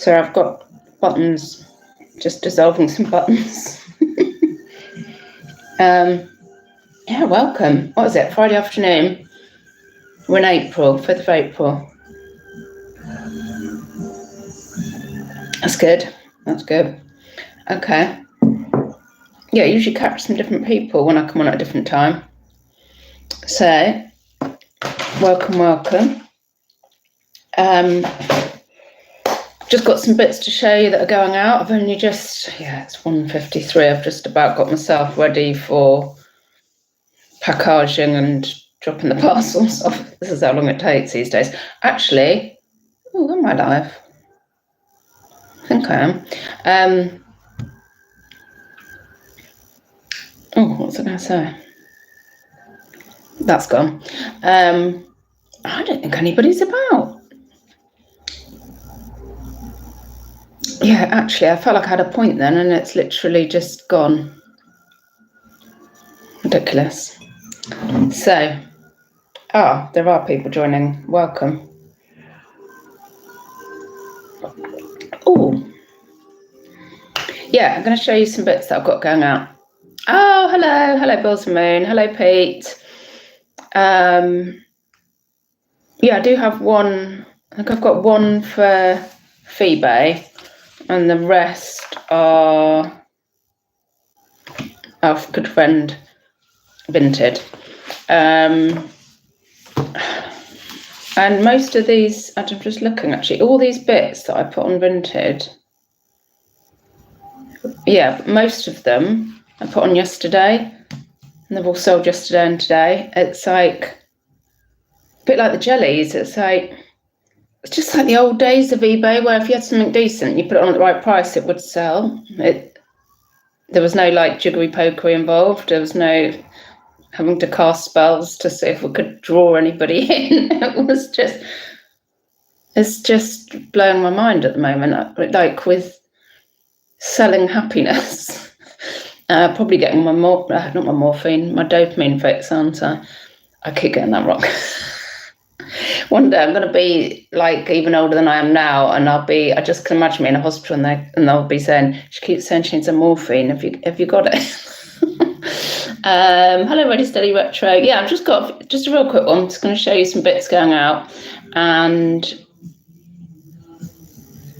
So I've got buttons, just dissolving some buttons. Yeah, welcome. What is it? Friday afternoon. We're in April, 5th of April. That's good. That's good. Okay. Yeah, I usually catch some different people when I come on at a different time. So, welcome. Just got some bits to show you that are going out. I've only just, it's 1:53. I've just about got myself ready for packaging and dropping the parcels off. This is how long it takes these days. Actually, am I live? I think I am. What was I going to say? That's gone. I don't think anybody's about. Yeah, actually, I felt like I had a point then, and it's literally just gone. Ridiculous. So, there are people joining. Welcome. Yeah, I'm going to show you some bits that I've got going out. Oh, hello, Bills and Moon. Hello, Pete. Yeah, I do have one. I think I've got one for Phoebe, and the rest are our good friend Vinted. And most of these, I'm just looking actually, all these bits that I put on Vinted, most of them I put on yesterday, and they've all sold yesterday and today. It's like a bit like the jellies. It's just like the old days of eBay, where if you had something decent, you put it on at the right price, it would sell. There was no like jiggery pokery involved. There was no having to cast spells to see if we could draw anybody in. It's just blowing my mind at the moment. Like with selling happiness. Probably getting my morphine, my dopamine fix, aren't I? I keep getting that wrong. One day I'm going to be like even older than I am now, and I just can imagine me in a hospital, and they'll be saying, she keeps saying she needs a morphine. Have you got it? Hello, Ready Steady Retro. Yeah, I've just got a real quick one. I'm just going to show you some bits going out, and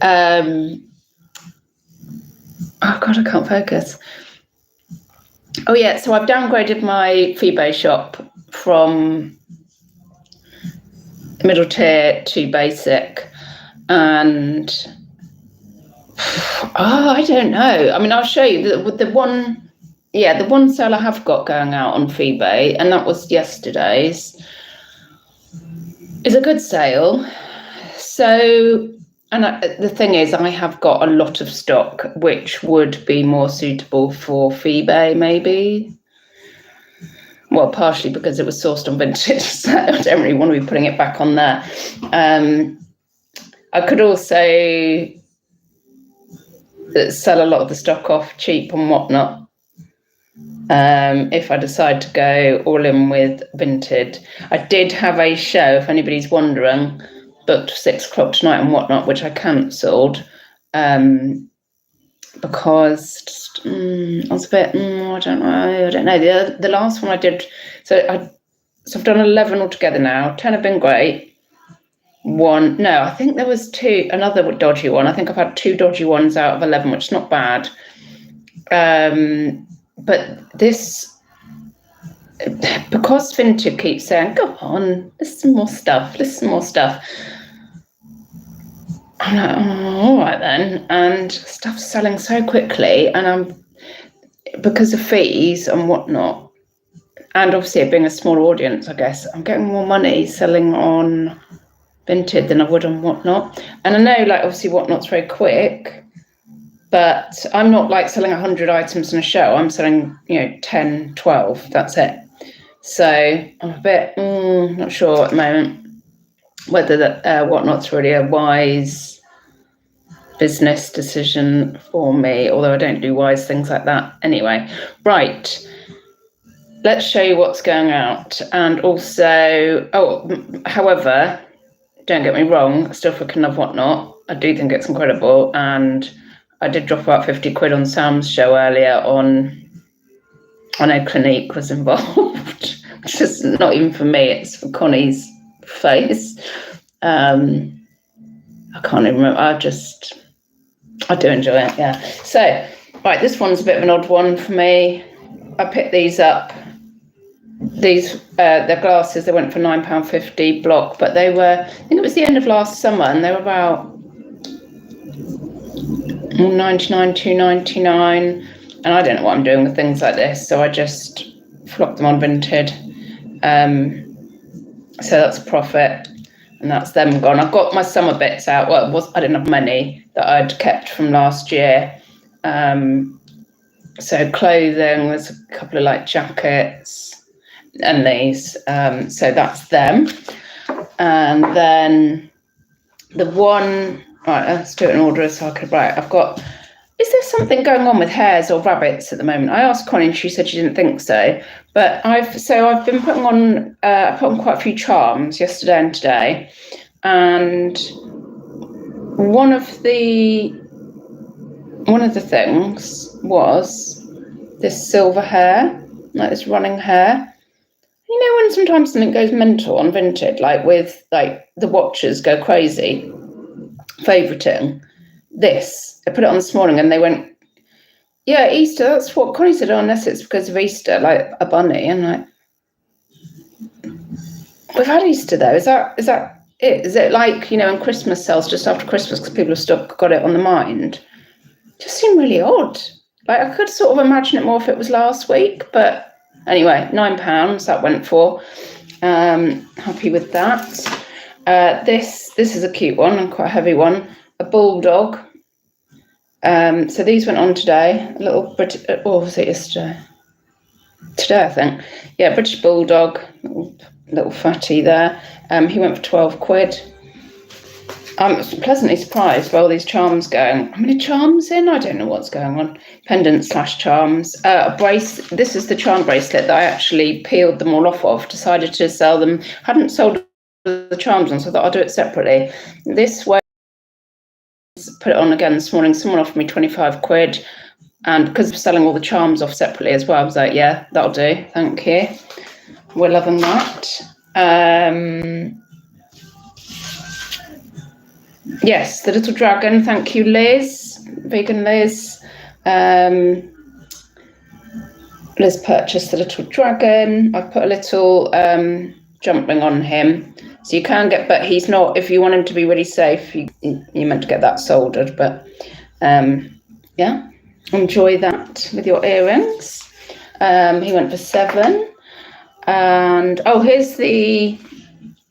oh God, I can't focus. Oh yeah, so I've downgraded my Phoebe shop from middle tier to basic, and I don't know. I mean, I'll show you the one sale I have got going out on Phoebe, and that was yesterday's, is a good sale. So, and the thing is, I have got a lot of stock, which would be more suitable for Phoebe, maybe. Well, partially because it was sourced on Vinted, so I don't really want to be putting it back on there. I could also sell a lot of the stock off cheap and whatnot. If I decide to go all in with Vinted. I did have a show, if anybody's wondering, booked 6 o'clock tonight and whatnot, which I cancelled because I was a bit, I don't know. The last one I did, so I've done 11 altogether now. 10 have been great. I think there was another dodgy one. I think I've had 2 dodgy ones out of 11, which is not bad. But this, because Vinted keeps saying, go on, listen more stuff. I'm like, all right then. And stuff's selling so quickly, and because of fees and whatnot, and obviously it being a small audience, I guess, I'm getting more money selling on Vinted than I would on Whatnot. And I know, like, obviously Whatnot's very quick, but I'm not like selling 100 items in a show. I'm selling, 10, 12, that's it. So I'm a bit not sure at the moment whether that Whatnot's really a wise business decision for me, although I don't do wise things like that anyway. Right, let's show you what's going out. And also, however, don't get me wrong, still freaking love Whatnot. I do think it's incredible, and I did drop about 50 quid on Sam's show earlier on. I know Clinique was involved, which is not even for me, it's for Connie's face. I can't even remember. I do enjoy it, yeah. So, right, this one's a bit of an odd one for me. I picked these up. These, they're glasses, they went for £9.50 block, but they were, I think it was the end of last summer, and they were about £99, £2.99. And I don't know what I'm doing with things like this, so I just flopped them on Vinted. So that's a profit, and that's them gone. I've got my summer bits out. Well, I didn't have many that I'd kept from last year. So clothing, there's a couple of like jackets and these. So that's them. And then the one, right, let's do it in order so I could, right, I've got, is there something going on with hares or rabbits at the moment? I asked Connie and she said she didn't think so. But I've been putting on, I put on quite a few charms yesterday and today. And one of the things was this silver hair, like this running hair. You know when sometimes something goes mental on Vinted, like with like the watchers go crazy, favouriting this. I put it on this morning and they went, yeah, Easter, that's what Connie said, unless it's because of Easter, like a bunny. And like, we've had Easter though. Is that it? Is it like, in Christmas sales just after Christmas because people have still got it on the mind? It just seemed really odd. Like I could sort of imagine it more if it was last week, but anyway, £9 that went for. Happy with that. This is a cute one and quite a heavy one. A bulldog. So these went on today. A little British, or was it yesterday? Today, I think. Yeah, British bulldog, little fatty there. He went for 12 quid. I'm pleasantly surprised by all these charms going. How many charms in? I don't know what's going on. Pendant/charms. A brace. This is the charm bracelet that I actually peeled them all off of. Decided to sell them. Hadn't sold the charms on, so I thought I'll do it separately. This way. Put it on again this morning. Someone offered me 25 quid, and because of selling all the charms off separately as well, I was like, yeah, that'll do, thank you, we're loving that. Yes, the little dragon, thank you Liz, vegan Liz. Liz purchased the little dragon. I put a little jump ring on him. So you can get, but he's not, if you want him to be really safe, you meant to get that soldered, but yeah, enjoy that with your earrings. He went for 7. And, oh, here's the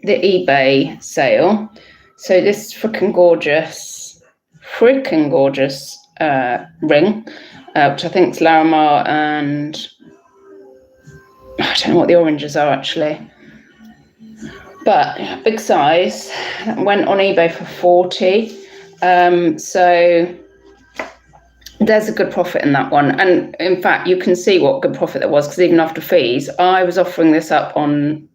eBay sale. So this freaking gorgeous ring, which I think is Larimar, and I don't know what the oranges are actually. But big size, went on eBay for 40. So there's a good profit in that one. And in fact, you can see what good profit there was, because even after fees, I was offering this up on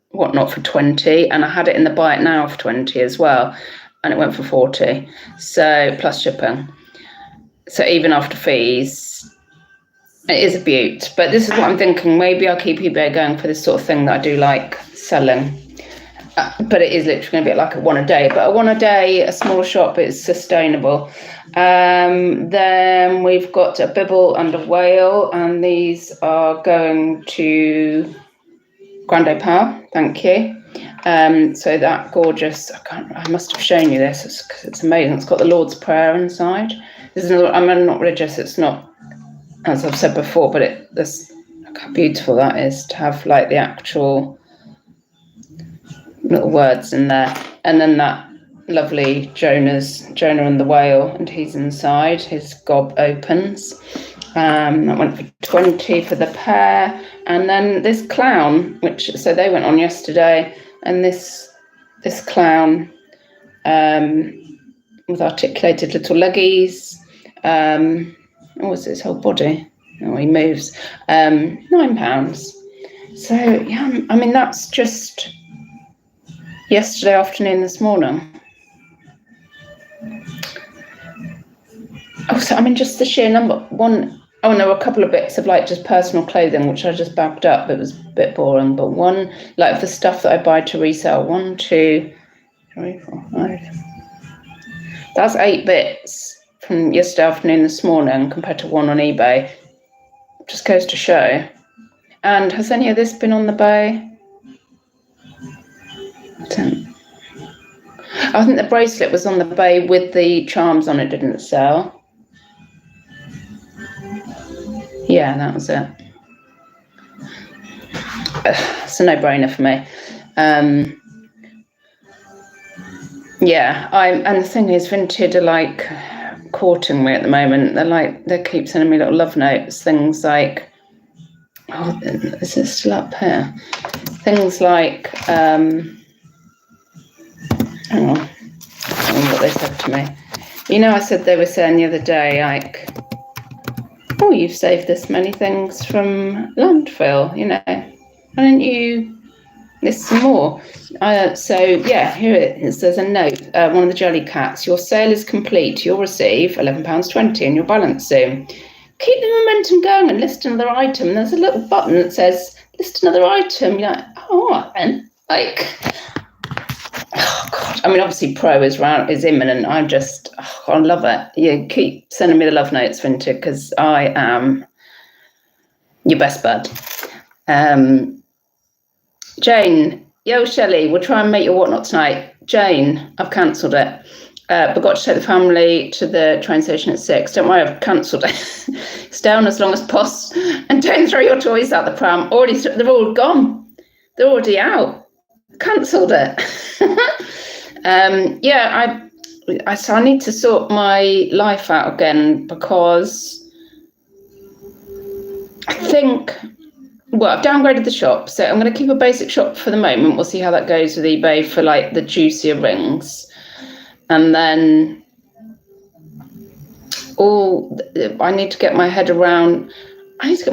Whatnot for 20, and I had it in the buy it now for 20 as well, and it went for 40. So plus shipping. So even after fees, it is a beaut. But this is what I'm thinking. Maybe I'll keep eBay going for this sort of thing that I do like selling. But it is literally going to be like a one a day. But a one a day, a small shop is sustainable. Then we've got a bibble and a whale, and these are going to Grande Power. Thank you. So that gorgeous. I must have shown you this because it's amazing. It's got the Lord's Prayer inside. This is another, I'm not religious. It's not, as I've said before, but look how beautiful that is to have like the actual little words in there. And then that lovely Jonah and the whale, and he's inside, his gob opens. That went for 20 for the pair. And then this clown, so they went on yesterday, and this clown with articulated little leggies. What's his whole body? Oh, he moves. £9. So yeah, I mean, that's just Yesterday afternoon, this morning. Oh, so I mean, just the sheer number. One, oh, there were a couple of bits of like just personal clothing, which I just bagged up. It was a bit boring, but one, like the stuff that I buy to resell, 1, 2, 3, 4, 5. That's 8 bits from yesterday afternoon, this morning, compared to 1 on eBay. Just goes to show. And has any of this been on the bay? I think the bracelet was on the bay with the charms on it, didn't it sell? Yeah, that was it. It's a no-brainer for me. Yeah, and the thing is, Vinted are like courting me at the moment. They keep sending me little love notes, things like, oh, is it still up here? Things like, hang on what they said to me. You know, I said they were saying the other day, like, oh, you've saved this many things from landfill, you know. Why don't you list some more? So, yeah, here it is. There's a note. One of the jelly cats. Your sale is complete. You'll receive £11.20 in your balance soon. Keep the momentum going and list another item. There's a little button that says, list another item. You're like, oh, all right then. Like, oh, God. I mean, obviously, Pro is imminent. I love it. You keep sending me the love notes, Vinted, because I am your best bud. Jane, yo, Shelley, we'll try and make your whatnot tonight. Jane, I've cancelled it. But got to take the family to the train station at 6. Don't worry, I've cancelled it. Stay on as long as possible. And don't throw your toys out the pram. They're all gone. They're already out. Cancelled it. So I need to sort my life out again, because I think, well, I've downgraded the shop, so I'm going to keep a basic shop for the moment. We'll see how that goes with eBay for like the juicier rings. And then I need to get my head around, if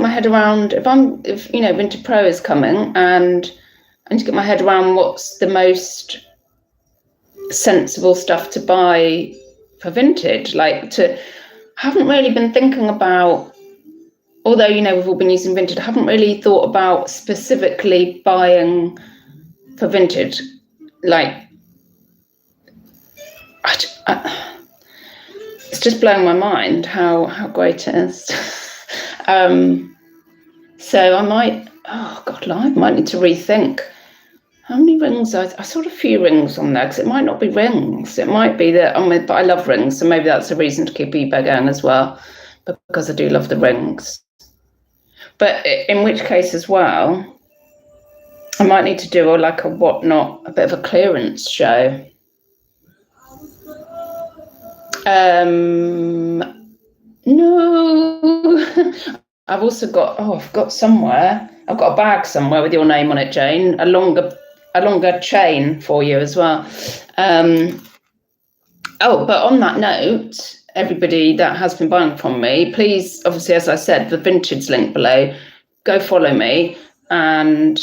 Vinted Pro is coming, and I need to get my head around what's the most sensible stuff to buy for vintage. Haven't really been thinking about, although, you know, we've all been using Vinted, I haven't really thought about specifically buying for vintage. It's just blowing my mind how great it is. So I might need to rethink how many rings. I saw a few rings on there, because it might not be rings. It might be that but I love rings, so maybe that's a reason to keep eBay going as well, because I do love the rings. But in which case as well, I might need to do a bit of a clearance show. No. I've got a bag somewhere with your name on it, Jane. A longer chain for you as well. But on that note, everybody that has been buying from me, please, obviously, as I said, the Vintage link below, go follow me. And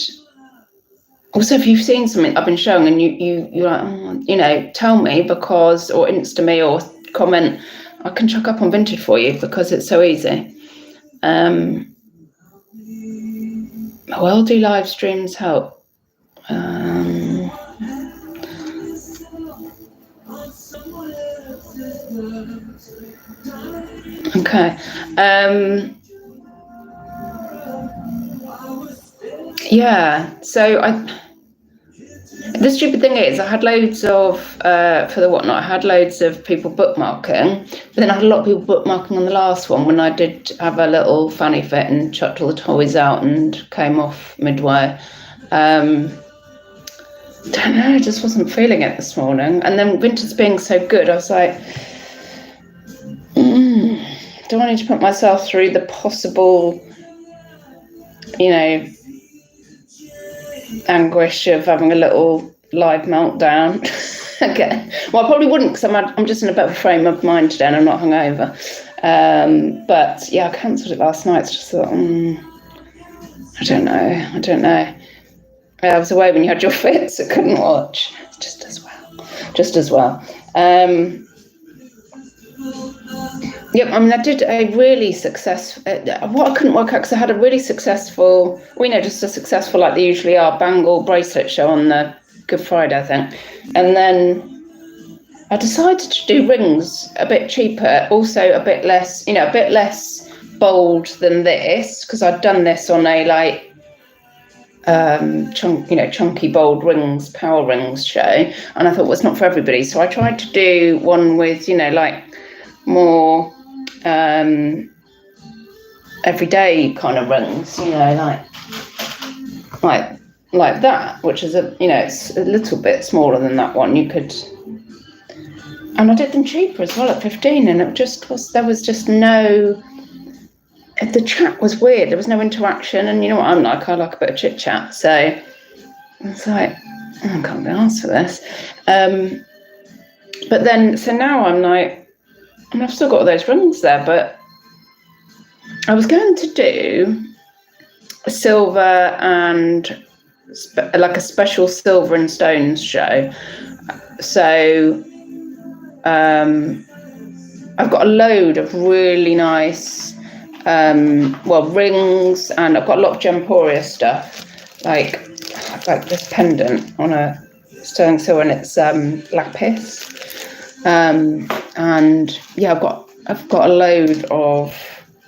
also, if you've seen something I've been showing and you're like, tell me, or Insta me or comment, I can chuck up on Vintage for you, because it's so easy. Well, do live streams help? Okay. So the stupid thing is, I had loads of for the whatnot. I had loads of people bookmarking, but then I had a lot of people bookmarking on the last one, when I did have a little fanny fit and chucked all the toys out and came off midway. Don't know, I just wasn't feeling it this morning. And then Vintage being so good, I was like, do I need to put myself through the possible, anguish of having a little live meltdown? Okay. Well, I probably wouldn't, because I'm just in a bit of a frame of mind today and I'm not hungover. But yeah, I cancelled it last night. It's just thought, I don't know. I was away when you had your fit, so couldn't watch. Just as well. Yep, I mean, I did a really successful, what I couldn't work out, because I had a really successful, just a successful, like they usually are, bangle bracelet show on the Good Friday, I think. And then I decided to do rings a bit cheaper, also a bit less bold than this, because I'd done this on a like chunky bold rings, power rings show, and I thought, well, it's not for everybody. So I tried to do one with like more everyday kind of rings, like that, which is it's a little bit smaller than that one. And I did them cheaper as well at 15, and there was just no. The chat was weird. There was no interaction, and you know what I'm like. I like a bit of chit chat, so I was like, I can't be asked for this. But then, so now I'm like, and I've still got all those rings there, but I was going to do a silver and like a special silver and stones show. So I've got a load of really nice rings, and I've got a lot of Gemporia stuff, like this pendant on a sterling silver, and it's lapis. And yeah, I've got a load of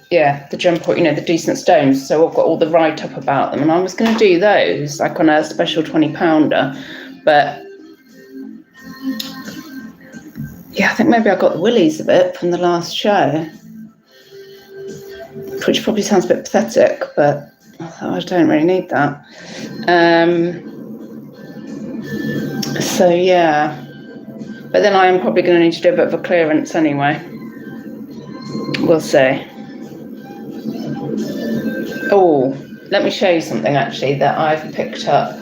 the Gemporia, the decent stones. So I've got all the write up about them, and I was going to do those like on a special £20, but yeah, I think maybe I got the willies a bit from the last show, which probably sounds a bit pathetic, but I thought I don't really need that. So yeah, but then I am probably going to need to do a bit of a clearance anyway. We'll see. Oh, let me show you something actually that I've picked up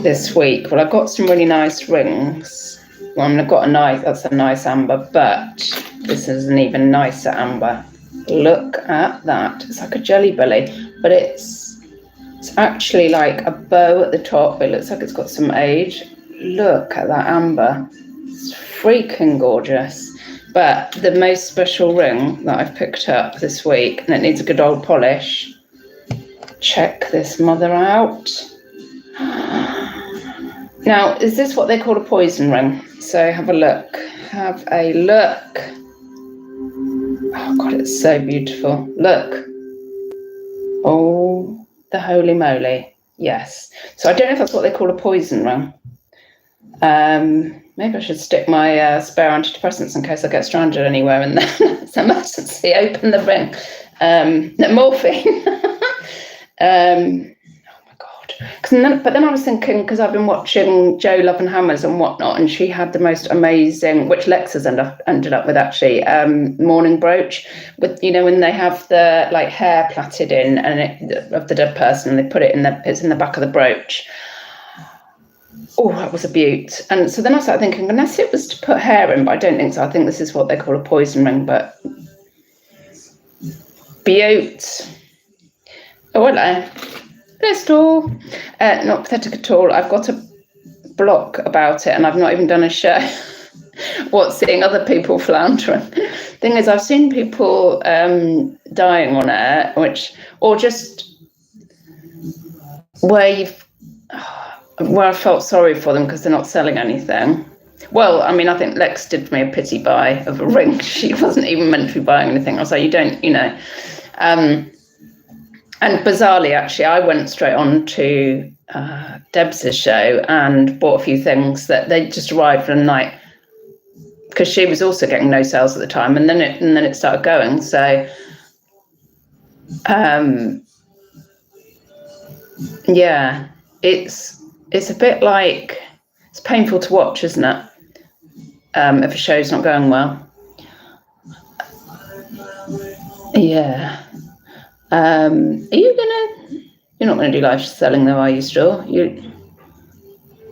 this week. Well, I've got some really nice rings. Well, that's a nice amber, but this is an even nicer amber. Look at that. It's like a jelly belly, but it's actually like a bow at the top. It looks like it's got some age. Look at that amber. It's freaking gorgeous. But the most special ring that I've picked up this week, and it needs a good old polish. Check this mother out. Now, is this what they call a poison ring? So have a look. Have a look. Oh God, it's so beautiful. Look. Oh, the holy moly. Yes. So I don't know if that's what they call a poison ring. Maybe I should stick my spare antidepressants in case I get stranded anywhere and then it's an emergency. Open the ring. No, morphine. But then I was thinking, because I've been watching Jo Love and Hammers and whatnot, and she had the most amazing, which Lex has ended up with actually, mourning brooch with, when they have the like hair plaited in of the dead person, and they put it it's in the back of the brooch. Oh, that was a beaut. And so then I started thinking, unless it was to put hair in, but I don't think so. I think this is what they call a poison ring, but beaut. Oh, hello. Bristol. Not pathetic at all. I've got a blog about it, and I've not even done a show. Seeing other people floundering. Thing is, I've seen people dying on air, or just where I felt sorry for them because they're not selling anything. Well, I mean, I think Lex did me a pity buy of a ring. She wasn't even meant to be buying anything. I was like, you don't, And bizarrely, actually, I went straight on to Debs' show and bought a few things that they just arrived for the night, because she was also getting no sales at the time, and then it started going. So, yeah, it's a bit like, it's painful to watch, isn't it? If a show's not going well. Yeah. You're not gonna do live selling though, are you, Straw?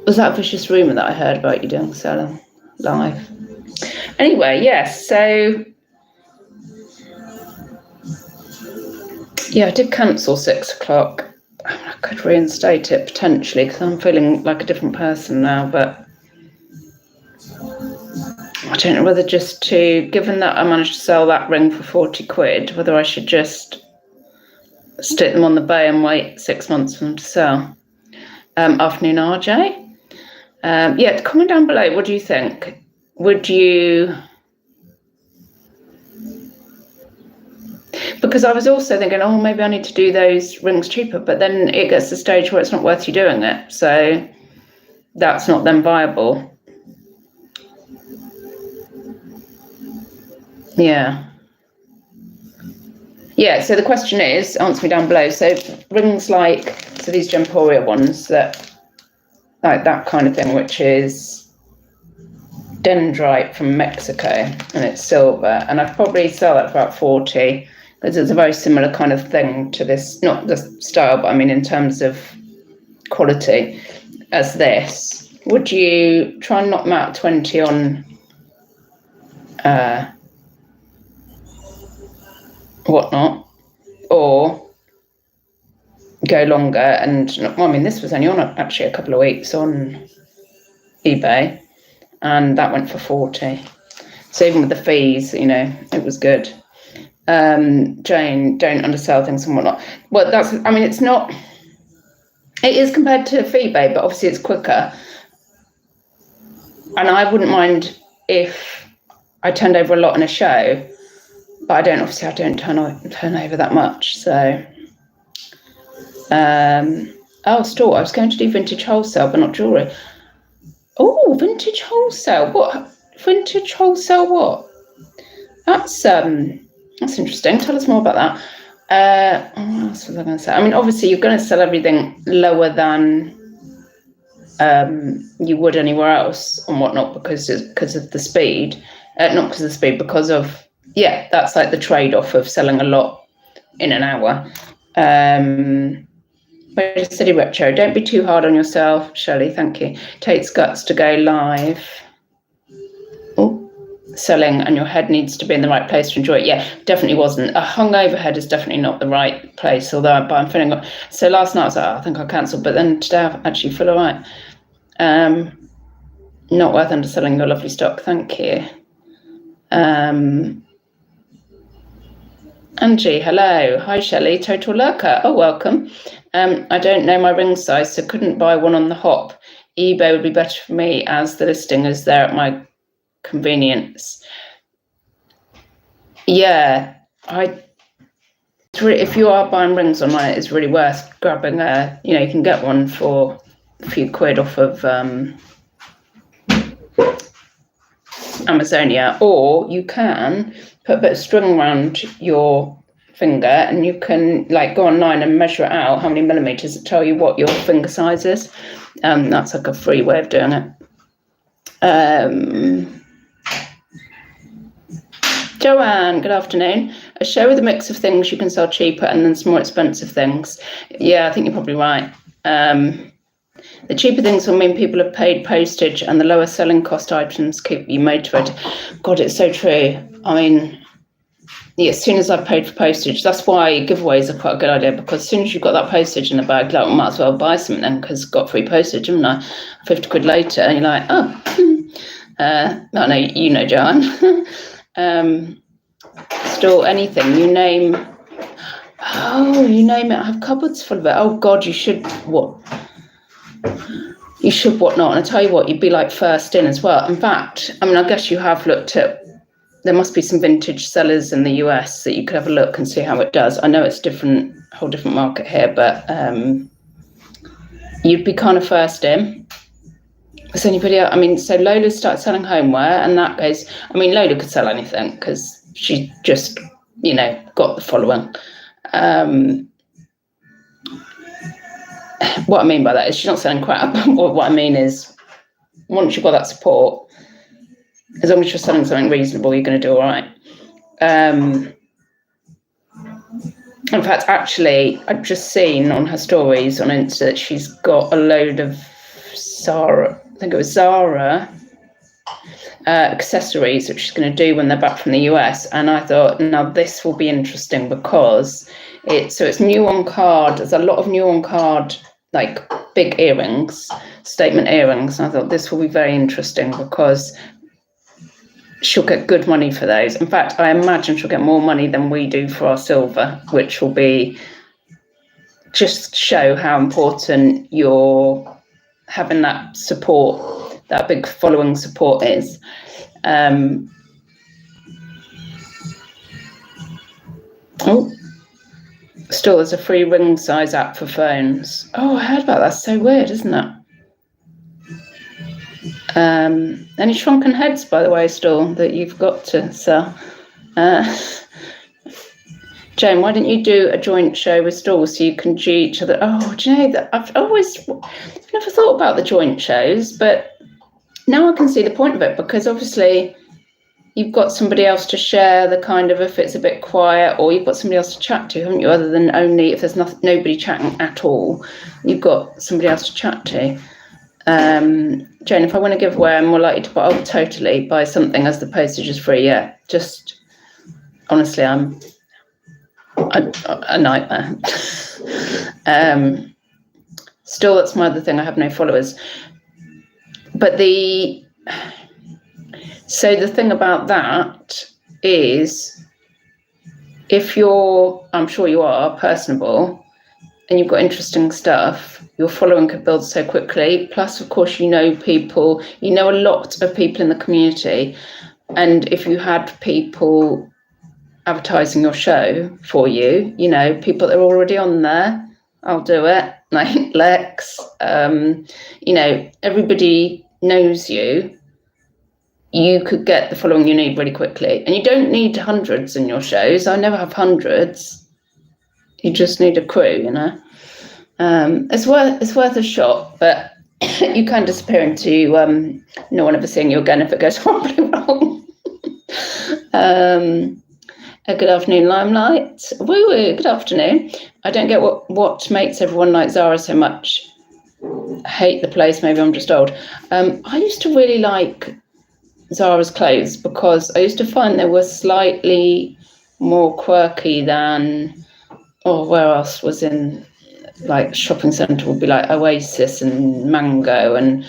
Was that a vicious rumour that I heard about you doing selling live? Anyway, yes, so yeah, I did cancel 6 o'clock. I could reinstate it potentially because I'm feeling like a different person now, but I don't know whether just to, given that I managed to sell that ring for 40 quid, whether I should just stick them on the bay and wait 6 months for them to sell. Afternoon, RJ. Yeah, comment down below. What do you think? Would you... Because I was also thinking, oh, maybe I need to do those rings cheaper, but then it gets to the stage where it's not worth you doing it. So that's not then viable. Yeah. Yeah, so the question is, answer me down below. So rings like, so these Gemporia ones, that like that kind of thing, which is dendrite from Mexico, and it's silver, and I'd probably sell that for about 40, because it's a very similar kind of thing to this, not the style, but I mean in terms of quality, as this. Would you try and knock them out 20 on whatnot, or go longer? And well, I mean, this was only on actually a couple of weeks on eBay, and that went for 40. So even with the fees, you know, it was good. Jane, don't undersell things and whatnot. Well, that's, I mean, it's not, it is compared to eBay, but obviously it's quicker. And I wouldn't mind if I turned over a lot in a show, but I don't turn over that much. So, oh, store. I was going to do vintage wholesale, but not jewellery. Oh, vintage wholesale. What? Vintage wholesale what? That's interesting. Tell us more about that. What else was I going to say? I mean, obviously you're going to sell everything lower than you would anywhere else and whatnot, because of the speed. Not because of the speed, because of, yeah, that's like the trade-off of selling a lot in an hour. City Retro, don't be too hard on yourself, Shelley, thank you. Takes guts to go live. Oh, selling, and your head needs to be in the right place to enjoy it. Yeah, definitely wasn't. A hungover head is definitely not the right place, although I'm feeling, so last night I was like, oh, I think I'll cancel, but then today I actually feel all right. Not worth underselling your lovely stock, thank you. Angie, hello. Hi, Shelley. Total lurker. Oh, welcome. I don't know my ring size, so couldn't buy one on the hop. eBay would be better for me, as the listing is there at my convenience. Yeah, if you are buying rings online, it's really worth grabbing you can get one for a few quid off of Amazonia, or you can put a bit of string around your finger and you can like go online and measure it out, how many millimeters, tell you what your finger size is. That's like a free way of doing it. Joanne, good afternoon. A show with a mix of things you can sell cheaper and then some more expensive things. Yeah, I think you're probably right. The cheaper things will mean people have paid postage, and the lower selling cost items keep you motivated. God, it's so true. I mean, yeah, as soon as I've paid for postage, that's why giveaways are quite a good idea, because as soon as you've got that postage in the bag, like, well, might as well buy something then, because got free postage, haven't I? 50 quid later, and you're like, oh, no, you know, Joanne. Store anything, you name it. I have cupboards full of it. Oh God, you should whatnot. And I tell you what, you'd be like first in as well. In fact, I mean, I guess you have looked at, there must be some vintage sellers in the US that you could have a look and see how it does. I know it's whole different market here, but you'd be kind of first in. Is anybody else? I mean, so Lola started selling homeware, and that goes, I mean, Lola could sell anything because she just, got the following. What I mean by that is she's not selling crap. What I mean is, once you've got that support, as long as you're selling something reasonable, you're going to do all right. In fact, actually, I've just seen on her stories on Insta that she's got a load of Zara accessories, which she's going to do when they're back from the US. And I thought, now this will be interesting, because It's new on card. There's a lot of new on card, like big earrings, statement earrings. And I thought this will be very interesting because she'll get good money for those. In fact, I imagine she'll get more money than we do for our silver, which will be just show how important your having that support, that big following support is. Still, there's a free ring size app for phones. Oh, I heard about that. So weird, isn't it? Any shrunken heads, by the way, still that you've got to sell? Jane, why don't you do a joint show with stalls so you can G each other? Oh, do you know that I've never thought about the joint shows, but now I can see the point of it, because obviously you've got somebody else to share the kind of, if it's a bit quiet, or you've got somebody else to chat to, haven't you? Other than only if there's nobody chatting at all, you've got somebody else to chat to. Jane, if I want to give away, I'm more likely to buy, totally buy something as the postage is free. Yeah, just honestly, I'm a nightmare. Still, that's my other thing. I have no followers. But the thing about that is, if you're, I'm sure you are, personable and you've got interesting stuff, your following could build so quickly. Plus, of course, you know people, you know a lot of people in the community. And if you had people advertising your show for you, you know, people that are already on there, I'll do it, like Lex, you know, everybody knows you. You could get the following you need really quickly. And you don't need hundreds in your shows. I never have hundreds. You just need a crew, you know. It's worth a shot, but you can disappear into no one ever seeing you again if it goes horribly wrong. Good afternoon, Limelight. Woo woo, good afternoon. I don't get what makes everyone like Zara so much. I hate the place, maybe I'm just old. I used to really like Zara's clothes because I used to find they were slightly more quirky than, where else was in, like shopping centre would be like Oasis and Mango, and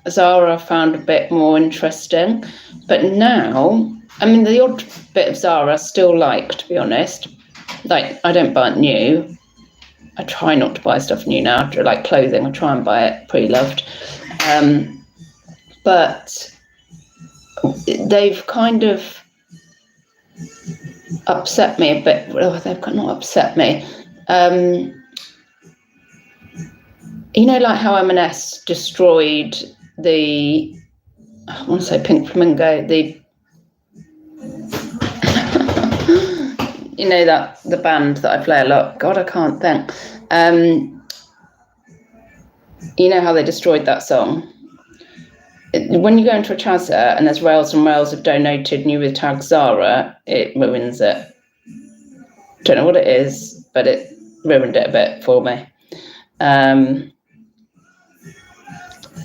Zara I found a bit more interesting. But now, I mean, the odd bit of Zara I still like, to be honest. Like, I don't buy it new. I try not to buy stuff new now. Like clothing, I try and buy it pre-loved. But they've kind of upset me a bit. Well, they've not upset me. You know, like how M&S destroyed the, I want to say Pink Flamingo, you know, that the band that I play a lot. God, I can't think. You know how they destroyed that song? When you go into a Chazza and there's rails and rails of donated and you with tag Zara, it ruins it. Don't know what it is, but it ruined it a bit for me.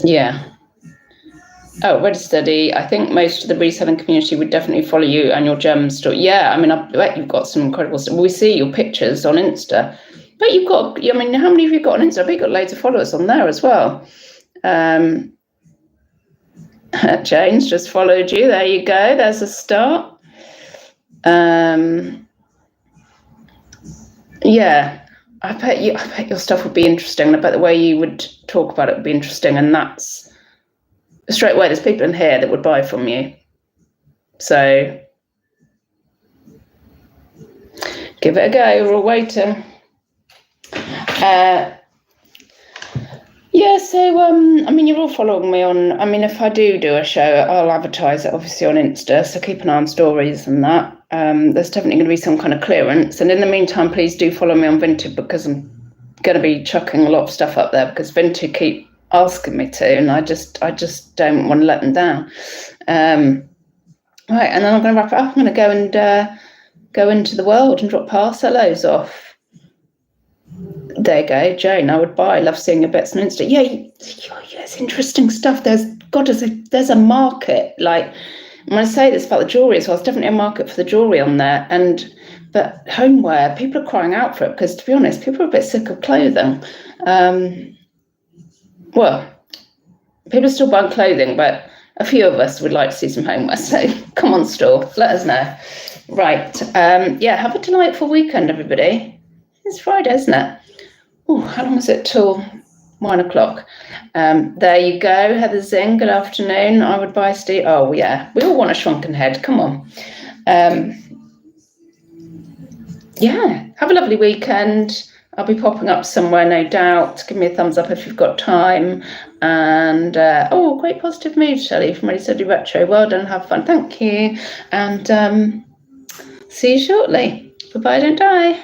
Yeah. Oh, Ready Steady. I think most of the reselling community would definitely follow you and your gem store. Yeah, I mean, I bet you've got some incredible stuff. We see your pictures on Insta. But you've got, I mean, how many have you got on Insta? I bet you've got loads of followers on there as well. Jane's just followed you. There you go. There's a start. Yeah, I bet your stuff would be interesting. And I bet the way you would talk about it would be interesting. And that's straight away. There's people in here that would buy from you. So give it a go. We're all waiting. Yeah, so, I mean, you're all following me on, I mean, if I do a show, I'll advertise it obviously on Insta, so keep an eye on stories and that. There's definitely going to be some kind of clearance. And in the meantime, please do follow me on Vinted, because I'm going to be chucking a lot of stuff up there, because Vinted keep asking me to, and I just don't want to let them down. Right, and then I'm going to wrap it up. I'm going to go and go into the world and drop Parcellos off. There you go, Jane. I would buy. I love seeing your bits on Insta. Yeah, it's interesting stuff. There's a market. Like, And when I say this about the jewellery as well, there's definitely a market for the jewellery on there. But homeware, people are crying out for it because, to be honest, people are a bit sick of clothing. Well, people are still buying clothing, but a few of us would like to see some homeware. So come on, store, let us know. Right. Have a delightful weekend, everybody. It's Friday, isn't it? Oh, how long is it till 1 o'clock? There you go, Heather Zing. Good afternoon. I would buy Steve. Oh, yeah. We all want a shrunken head. Come on. Have a lovely weekend. I'll be popping up somewhere, no doubt. Give me a thumbs up if you've got time. And, great positive mood, Shelley, from Ready Steady Retro. Well done, have fun. Thank you. And see you shortly. Bye-bye, don't die.